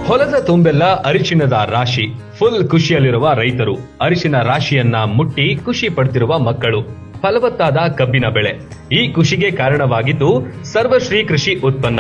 ಹೊಲದ ತುಂಬೆಲ್ಲ ಅರಿಶಿಣದ ರಾಶಿ. ಫುಲ್ ಖುಷಿಯಲ್ಲಿರುವ ರೈತರು, ಅರಿಶಿನ ರಾಶಿಯನ್ನ ಮುಟ್ಟಿ ಖುಷಿ ಪಡ್ತಿರುವ ಮಕ್ಕಳು, ಫಲವತ್ತಾದ ಕಬ್ಬಿನ ಬೆಳೆ. ಈ ಖುಷಿಗೆ ಕಾರಣವಾಗಿದ್ದು ಸರ್ವಶ್ರೀ ಕೃಷಿ ಉತ್ಪನ್ನ.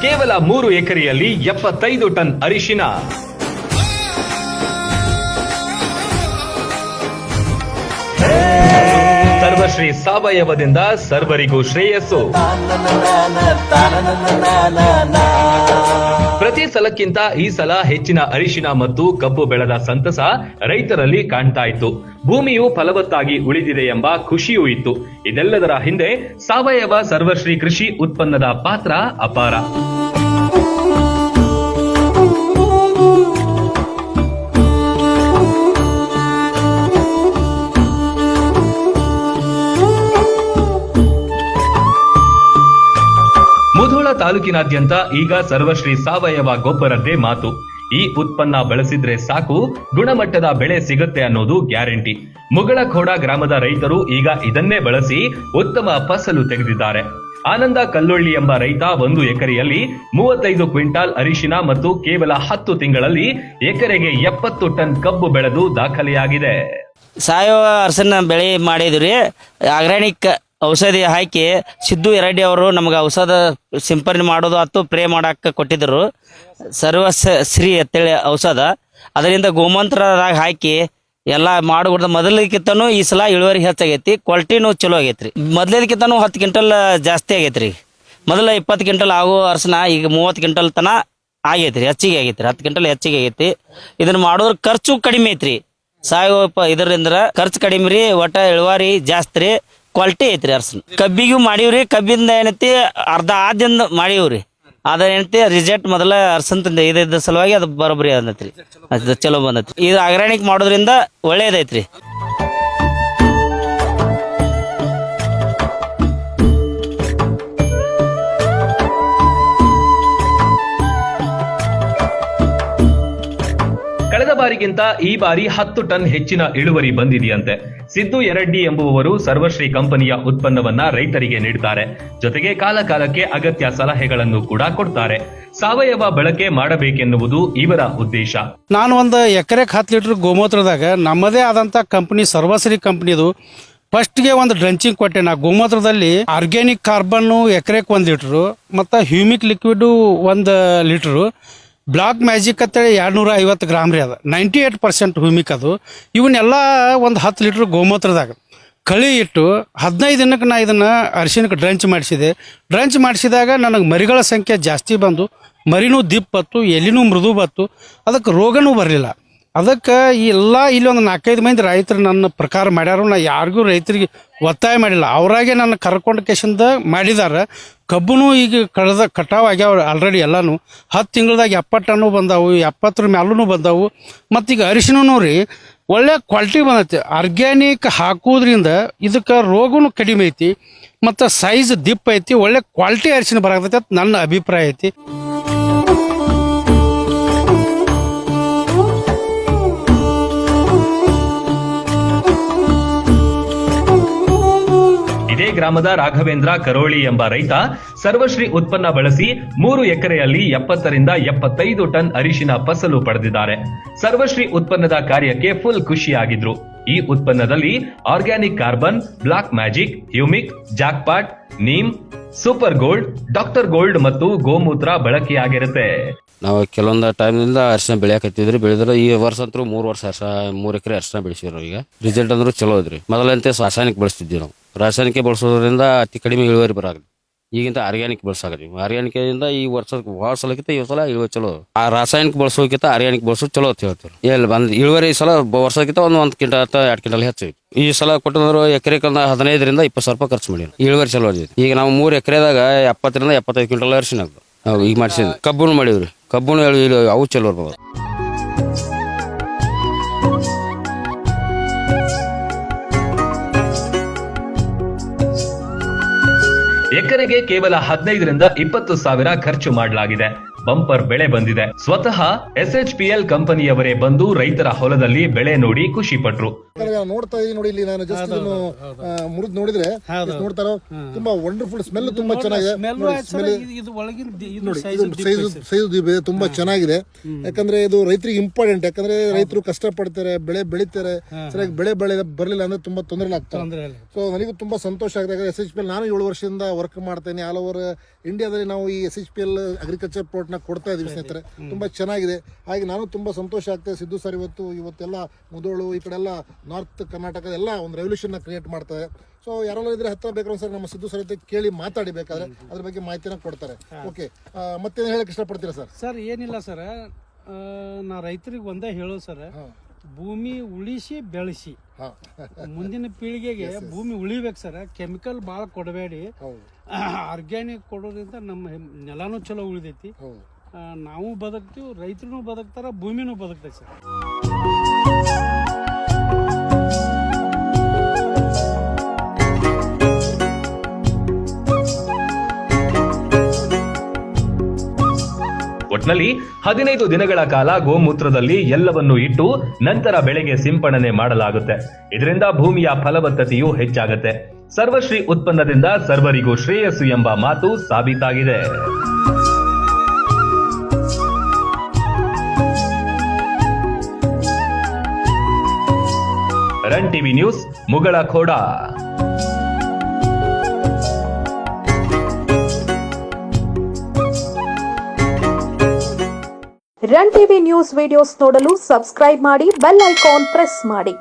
ಕೇವಲ 3 ಎಕರೆಯಲ್ಲಿ 75 ಟನ್ ಅರಿಶಿನ. ಸರ್ವಶ್ರೀ ಸಾವಯವದಿಂದ ಸರ್ವರಿಗೂ ಶ್ರೇಯಸ್ಸು. ಪ್ರತಿ ಸಲಕ್ಕಿಂತ ಈ ಸಲ ಹೆಚ್ಚಿನ ಅರಿಶಿನ ಮತ್ತು ಕಬ್ಬು ಬೆಳೆದ ಸಂತಸ ರೈತರಲ್ಲಿ ಕಾಣ್ತಾ ಇತ್ತು. ಭೂಮಿಯು ಫಲವತ್ತಾಗಿ ಉಳಿದಿದೆ ಎಂಬ ಖುಷಿಯೂ ಇತ್ತು. ಇದೆಲ್ಲದರ ಹಿಂದೆ ಸಾವಯವ ಸರ್ವಶ್ರೀ ಕೃಷಿ ಉತ್ಪನ್ನದ ಪಾತ್ರ ಅಪಾರ. ಮುಧೋಳ ತಾಲೂಕಿನಾದ್ಯಂತ ಈಗ ಸರ್ವಶ್ರೀ ಸಾವಯವ ಗೊಬ್ಬರದ್ದೇ ಮಾತು. ಈ ಉತ್ಪನ್ನ ಬಳಸಿದ್ರೆ ಸಾಕು, ಗುಣಮಟ್ಟದ ಬೆಳೆ ಸಿಗುತ್ತೆ ಅನ್ನೋದು ಗ್ಯಾರಂಟಿ. ಮುಗಳಖೋಡ ಗ್ರಾಮದ ರೈತರು ಈಗ ಇದನ್ನೇ ಬಳಸಿ ಉತ್ತಮ ಫಸಲು ತೆಗೆದಿದ್ದಾರೆ. ಆನಂದ ಕಲ್ಲೊಳ್ಳಿ ಎಂಬ ರೈತ 1 ಎಕರೆಯಲ್ಲಿ 35 ಕ್ವಿಂಟಾಲ್ ಅರಿಶಿನ ಮತ್ತು ಕೇವಲ 10 ತಿಂಗಳಲ್ಲಿ ಎಕರೆಗೆ 70 ಟನ್ ಕಬ್ಬು ಬೆಳೆದು ದಾಖಲೆಯಾಗಿದೆ. ಸಾವಯವ ಅರಿಶಿನ ಬೆಳೆ ಮಾಡಿದ್ರಿ, ಆರ್ಗ್ಯಾನಿಕ್ ಔಷಧಿ ಹಾಕಿ ಸಿದ್ದು ಎರಡ್ಡಿ ಅವರು ನಮ್ಗೆ ಔಷಧ ಸಿಂಪರಣೆ ಮಾಡೋದು ಅಥವಾ ಪ್ರೇ ಮಾಡಕ್ಕೆ ಕೊಟ್ಟಿದ್ದರು. ಸರ್ವಶ್ರೀ ಅಂತೇಳಿ ಔಷಧ, ಅದರಿಂದ ಗೋಮಂತ್ರದಾಗ ಹಾಕಿ ಎಲ್ಲ ಮಾಡಿಬಿಡ್ದ. ಮೊದಲಕ್ಕಿಂತನೂ ಈ ಸಲ ಇಳುವರಿ ಹೆಚ್ಚಾಗೈತಿ, ಕ್ವಾಲಿಟಿನೂ ಚಲೋ ಆಗೈತ್ರಿ. ಮೊದಲದಕ್ಕಿಂತನೂ 10 ಕ್ವಿಂಟಲ್ ಜಾಸ್ತಿ ಆಗೈತ್ರಿ. ಮೊದಲ 20 ಕ್ವಿಂಟಲ್ ಆಗೋ ಅರಿಶಿನ ಈಗ 30 ಕ್ವಿಂಟಲ್ ತನ ಆಗೈತ್ರಿ, ಹೆಚ್ಚಿಗೆ ಆಗೈತ್ರಿ. 10 ಕ್ವಿಂಟಲ್ ಹೆಚ್ಚಿಗೆ ಆಗೈತಿ. ಇದನ್ನ ಮಾಡೋದ್ರ ಖರ್ಚು ಕಡಿಮೆ ಐತ್ರಿ. ಸಾವಯವ ಇದರಿಂದ ಖರ್ಚು ಕಡಿಮೆ ರೀ, ಒಟ್ಟ ಇಳುವರಿ ಜಾಸ್ತಿ ರೀ, ಕ್ವಾಲಿಟಿ ಐತ್ರಿ. ಅರ್ಸನ್ ಕಬ್ಬಿಗೂ ಮಾಡೀವ್ರಿ. ಕಬ್ಬಿಂದ ಏನೈತಿ ಅರ್ಧ ಆದಿಂದ ಮಾಡೀವ್ರಿ. ಅದ ಏನೈತಿ ರಿಸಲ್ಟ್ ಮೊದಲ ಅರ್ಸನ್ ಇದ್ದ ಸಲುವಾಗಿ ಅದು ಬರೋಬ್ಬರಿ ಅಂದೈತ್ರಿ, ಅದು ಚಲೋ ಬಂದೈತಿ. ಇದು ಆರ್ಗ್ಯಾನಿಕ್ ಮಾಡೋದ್ರಿಂದ ಒಳ್ಳೇದೈತ್ರಿ. ಕಳೆದ ಬಾರಿಗಿಂತ ಈ ಬಾರಿ 10 ಟನ್ ಹೆಚ್ಚಿನ ಇಳುವರಿ ಬಂದಿದೆಯಂತೆ. ಸಿದ್ದು ಎರಡ್ಡಿ ಎಂಬುವವರು ಸರ್ವಶ್ರೀ ಕಂಪನಿಯ ಉತ್ಪನ್ನವನ್ನ ರೈತರಿಗೆ ನೀಡುತ್ತಾರೆ. ಜೊತೆಗೆ ಕಾಲಕಾಲಕ್ಕೆ ಅಗತ್ಯ ಸಲಹೆಗಳನ್ನು ಕೂಡ ಕೊಡ್ತಾರೆ. ಸಾವಯವ ಬಳಕೆ ಮಾಡಬೇಕೆನ್ನುವುದು ಇವರ ಉದ್ದೇಶ. ನಾನು ಒಂದು ಎಕರೆಗೆ 10 ಲೀಟರ್ ಗೋಮೂತ್ರದಾಗ ನಮ್ಮದೇ ಆದಂತ ಕಂಪನಿ ಸರ್ವಶ್ರೀ ಕಂಪನಿದು ಫಸ್ಟ್ಗೆ ಒಂದು ಡ್ರಂಚಿಂಗ್ ಕೊಟ್ಟೆ. ನಾ ಗೋಮೂತ್ರದಲ್ಲಿ ಆರ್ಗ್ಯಾನಿಕ್ ಕಾರ್ಬನ್ ಎಕರೆಗೆ 1 ಲೀಟರು ಮತ್ತು humic liquid 1 litre, black magic ಅಂತೇಳಿ 250 ಗ್ರಾಮ್ ರೀ. ಅದು 98% ಹ್ಯೂಮಿಕ್. ಅದು ಇವನ್ನೆಲ್ಲ ಒಂದು 10 ಲೀಟ್ರ್ ಗೋಮೂತ್ರದಾಗ ಕಳಿ ಇಟ್ಟು 15 ದಿನಕ್ಕೆ ನಾ ಇದನ್ನು ಅರಿಶಿನಕ್ಕೆ ಡ್ರಂಚ್ ಮಾಡಿಸಿದೆ. ಡ್ರಂಚ್ ಮಾಡಿಸಿದಾಗ ನನಗೆ ಮರಿಗಳ ಸಂಖ್ಯೆ ಜಾಸ್ತಿ ಬಂದು, ಮರಿನೂ ದಿಪ್ ಬತ್ತು, ಎಲಿನೂ ಮೃದು ಬತ್ತು, ಅದಕ್ಕೆ ರೋಗನೂ ಬರಲಿಲ್ಲ. ಅದಕ್ಕೆ ಎಲ್ಲ ಇಲ್ಲಿ ಒಂದು 4-5 ಮಂದಿ ರೈತರು ನನ್ನ ಪ್ರಕಾರ ಮಾಡ್ಯಾರು. ನಾ ಯಾರಿಗೂ ರೈತರಿಗೆ ಒತ್ತಾಯ ಮಾಡಿಲ್ಲ, ಅವರಾಗೆ ನನ್ನ ಕರ್ಕೊಂಡು ಕೇಸಿಂದ ಮಾಡಿದಾರೆ. ಕಬ್ಬುನೂ ಈಗ ಕಟಾವು ಆಗ್ಯಾವ ಆಲ್ರೆಡಿ. ಎಲ್ಲನೂ 10 ತಿಂಗಳದಾಗ 70 ಟನ್ನು ಬಂದಾವು, 70 ಮ್ಯಾಲೂ ಬಂದಾವು. ಮತ್ತು ಈಗ ಅರಿಶಿನೂ ರೀ ಒಳ್ಳೆ ಕ್ವಾಲಿಟಿ ಬಂದೈತಿ. ಆರ್ಗ್ಯಾನಿಕ್ ಹಾಕೋದ್ರಿಂದ ಇದಕ್ಕೆ ರೋಗನೂ ಕಡಿಮೆ ಐತಿ ಮತ್ತು ಸೈಜ್ ದಿಪ್ ಐತಿ. ಒಳ್ಳೆ ಕ್ವಾಲಿಟಿ ಅರಿಶಿನ ಬರಾಕತೈತಿ ಅಂತ ನನ್ನ ಅಭಿಪ್ರಾಯ ಐತಿ. ಇದೇ ಗ್ರಾಮದ ರಾಘವೇಂದ್ರ ಕರೋಳಿ ಎಂಬ ರೈತ ಸರ್ವಶ್ರೀ ಉತ್ಪನ್ನ ಬಳಸಿ 3 ಎಕರೆಯಲ್ಲಿ 70 ರಿಂದ 75 ಟನ್ ಅರಿಶಿನ ಫಸಲು ಪಡೆದಿದ್ದಾರೆ. ಸರ್ವಶ್ರೀ ಉತ್ಪನ್ನದ ಕಾರ್ಯಕ್ಕೆ ಫುಲ್ ಖುಷಿಯಾಗಿದ್ರು. ಈ ಉತ್ಪನ್ನದಲ್ಲಿ organic carbon, black magic, humic, jackpot, neem, super gold, doctor gold ಮತ್ತು ಗೋಮೂತ್ರ ಬಳಕೆಯಾಗಿರುತ್ತೆ. ನಾವು ಕೆಲವೊಂದು ಟೈಮ್ನಿಂದ ಅರಿಶಿನ ಬೆಳೆಯಕತ್ತಿದ್ರಿ. ಬೆಳೆದ್ರೆ ಈ ವರ್ಷ ಅಂತೂ 3 ಎಕರೆ ಅರಿಶಿನ ಬೆಳೆಸಿದ್ರು. ಈಗ ರಿಸಲ್ಟ್ ಅಂದ್ರೆ ಚಲೋ ಇದ್ರಿ. ಮೊದಲಂತೆ ರಾಸಾಯನಿಕ ಬಳಸ್ತಿದ್ವಿ ನಾವು. ರಾಸಾಯನಿಕ ಬಳಸೋದ್ರಿಂದ ಅತಿ ಕಡಿಮೆ ಇಳುವರಿ ಬರಾಗ್ರಿ. ಈಗಿಂತ ಆರ್ಗ್ಯಾನಿಕ್ ಬಳಸಾಗ್ರಿ. ಆರ್ಗ್ಯಾನಿಕ್ಕಿಂದ ಈ ವರ್ಷ ಭಾಳ ಸಲಕ್ಕಿಂತ ಈ ಸಲ ಇಳುವರಿ ಚಲೋ. ಆ ರಾಸಾಯನಿಕ ಬಳಸೋಕ್ಕಿಂತ ಆರ್ಗ್ಯಾನಿಕ್ ಬಳಸೋದು ಚಲೋ ಅಂತ ಹೇಳ್ತಾರೆ. ಎಲ್ಲಿ ಬಂದ್ ಇಳುವರಿ ಈ ಸಲ ವರ್ಷಕ್ಕಿಂತ 1 ಕ್ವಿಂಟಲ್ ಅಥವಾ 2 ಕ್ವಿಂಟಲ್ ಹೆಚ್ಚು. ಈ ಸಲ ಕೊಟ್ಟಂದ್ರೆ ಎಕರೆಗೆ 15 ರಿಂದ 20 ಸಾವಿರ ರೂಪಾಯಿ ಖರ್ಚು ಮಾಡಿ ಇಳುವರಿ ಚಲೋ ಐತಿ. ಈಗ ನಾವು 3 ಎಕರೆದಾಗ 70 ರಿಂದ 75 ಕ್ವಿಂಟಲ್ ಅರಿಶಿನ ನಾವು ಈಗ ಮಾಡಿಸಿದ್ವಿ. ಕಬ್ಬುನು ಮಾಡಿವ್ರಿ. ಕಬ್ಬುನು ಅವು ಚಲೋ ಇರ್ಬೋದು. ಎಕರೆಗೆ ಕೇವಲ 15ರಿಂದ 20 ಸಾವಿರ ಖರ್ಚು ಮಾಡಲಾಗಿದೆ. ಬಂಪರ್ ಬೆಳೆ ಬಂದಿದೆ. ಸ್ವತಃ SHPL ಕಂಪನಿಯವರೇ ಬಂದು ರೈತರ ಹೊಲದಲ್ಲಿ ಬೆಳೆ ನೋಡಿ ಖುಷಿ ಪಟ್ರು. ನೋಡ್ತಾ ಇದೀನಿ ನೋಡಿ, ಇಲ್ಲಿ ನಾನು ಜಸ್ಟ್ ಇದನ್ನು ಮುರಿದು ನೋಡಿದ್ರೆ ನೋಡ್ತಾರೋ ತುಂಬಾ ವಂಡರ್ಫುಲ್ ಸ್ಮೆಲ್, ತುಂಬಾ ಚೆನ್ನಾಗಿದೆ ನೋಡಿ. ಸೈಜ್ ತುಂಬಾ ಚೆನ್ನಾಗಿದೆ. ಯಾಕಂದ್ರೆ ಇದು ರೈತರಿಗೆ ಇಂಪಾರ್ಟೆಂಟ್. ಯಾಕಂದ್ರೆ ರೈತರು ಕಷ್ಟ ಪಡ್ತಾರೆ, ಬೆಳೆ ಬೆಳಿತಾರೆ, ಸರಿಯಾಗಿ ಬೆಳೆ ಬರ್ಲಿಲ್ಲ ಅಂದ್ರೆ ತುಂಬಾ ತೊಂದರೆ ಆಗ್ತದೆ. ಸೊ ನನಗೂ ತುಂಬಾ ಸಂತೋಷ ಆಗಿದೆ. SHPL ನಾನು 7 ವರ್ಷದಿಂದ ವರ್ಕ್ ಮಾಡ್ತೇನೆ. ಆಲ್ ಓವರ್ ಇಂಡಿಯಾದಲ್ಲಿ ನಾವು ಈ SHPL ಅಗ್ರಿಕಲ್ಚರ್ ಪ್ರೋಡಕ್ಟ್ ನ ಕೊಡ್ತಾ ಇದೀವಿ ಸ್ನೇಹಿತರೆ. ತುಂಬಾ ಚೆನ್ನಾಗಿದೆ. ಹಾಗೆ ನಾನು ತುಂಬಾ ಸಂತೋಷ ಆಗ್ತದೆ. ಸಿದ್ದು ಸರ್ ಇವತ್ತೆಲ್ಲ ಮುದೋಳು ಈ ಕಡೆ ಎಲ್ಲ ನಾರ್ತ್ ಕರ್ನಾಟಕದ ಎಲ್ಲ ಒಂದು ರೆವಲ್ಯೂಷನ್ ಕ್ರಿಯೇಟ್ ಮಾಡ್ತಾರೆ. ಸೊ ಯಾರೆಲ್ಲ ಇದ್ರೆ ಹತ್ರ ಬೇಕಾದ್ರೆ ಸರ್ ನಮ್ಮ ಸಿದ್ದು ಸರ್ ಕೇಳಿ ಮಾತಾಡಿ, ಬೇಕಾದ್ರೆ ಅದ್ರ ಬಗ್ಗೆ ಮಾಹಿತಿನ ಕೊಡ್ತಾರೆ. ಓಕೆ, ಮತ್ತೇನು ಹೇಳಕ್ ಇಷ್ಟಪಡ್ತೀರಾ ಸರ್? ಸರ್ ಏನಿಲ್ಲ ಸರ್, ನಾ ರೈತರಿಗೆ ಒಂದೇ ಹೇಳೋದು ಸರ್, ಭೂಮಿ ಉಳಿಸಿ ಬೆಳೆಸಿ. ಮುಂದಿನ ಪೀಳಿಗೆಗೆ ಭೂಮಿ ಉಳಿಬೇಕು ಸರ್. ಕೆಮಿಕಲ್ ಭಾಳ ಕೊಡಬೇಡಿ. ಆರ್ಗ್ಯಾನಿಕ್ ಕೊಡೋದ್ರಿಂದ ನಮ್ಮ ನೆಲನೂ ಚಲೋ ಉಳಿದೈತಿ. ನಾವು ಬದುಕ್ತೀವಿ, ರೈತರು ಬದುಕ್ತಾರ, ಭೂಮಿನೂ ಬದುಕ್ತೈತಿ ಸರ್. ಒಟ್ನಲ್ಲಿ 15 ದಿನಗಳ ಕಾಲ ಗೋಮೂತ್ರದಲ್ಲಿ ಎಲ್ಲವನ್ನು ಇಟ್ಟು ನಂತರ ಬೆಳೆಗೆ ಸಿಂಪಡಣೆ ಮಾಡಲಾಗುತ್ತೆ. ಇದರಿಂದ ಭೂಮಿಯ ಫಲವತ್ತತೆಯು ಹೆಚ್ಚಾಗುತ್ತೆ. ಸರ್ವಶ್ರೀ ಉತ್ಪನ್ನದಿಂದ ಸರ್ವರಿಗೂ ಶ್ರೇಯಸ್ಸು ಎಂಬ ಮಾತು ಸಾಬೀತಾಗಿದೆ. Run TV news, Mugalkhod. Run TV news videos ನೋಡಲು ಸಬ್ಸ್ಕ್ರೈಬ್ ಮಾಡಿ, ಬೆಲ್ ಐಕಾನ್ ಪ್ರೆಸ್ ಮಾಡಿ.